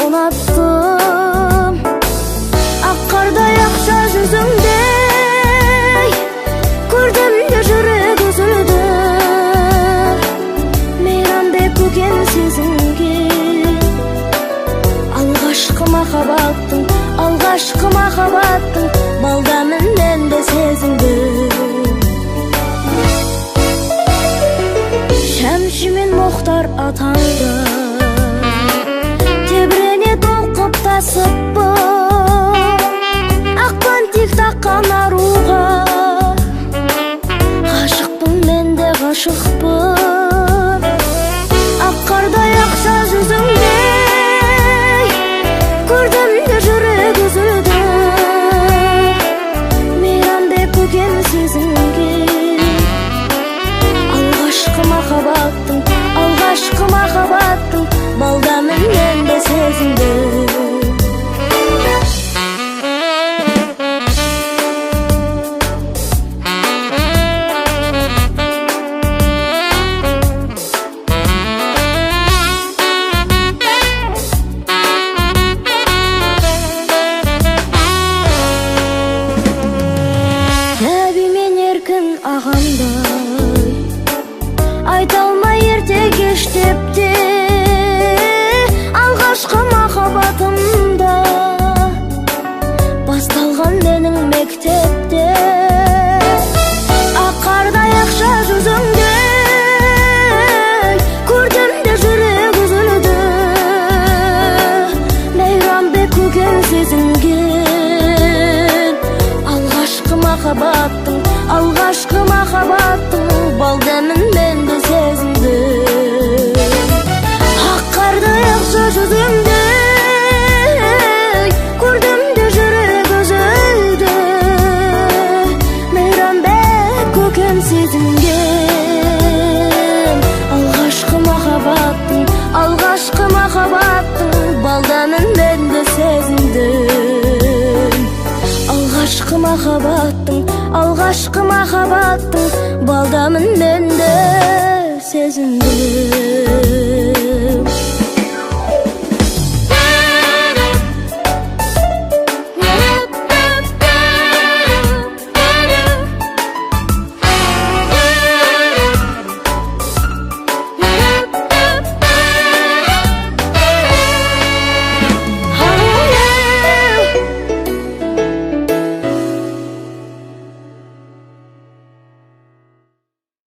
unattım. Akkarday akça yüzüngdey gördüm de жүрек üzüldü. Meyramdek көкен сезінген алғашқы махаббаттың балдамын мен де сезіндім. Шәмші мен Мұхтар атаңды тебірене толқып тасыппы. Ақпан тек таққан аруға ғашықпын, мен де ғашықпын. Аққардай ақша жүзіңдей көрдім де жүрек үзілді. Мейрамдек көкен сезінген алғашқы махаббаттың балдамын мен де сезіндім. Ағамдай айта алмай ерте кеш деп те алғашқы махаббатымда басталған менің мектепте. Аққардай ақша жүзіңдей көрдім де жүрек үзілді. Мейрамбек көкен сезінген алғашқы махаббаттың балдамын мен де сезіндім. Аққардай ақша жүзіңдей көрдім де жүрек үзілді. Мейрамбек көкен сезінген алғашқы махаббаттың балдамын мен де сезіндім. Алғашқы махаббаттың балдамын мен де сезіндім.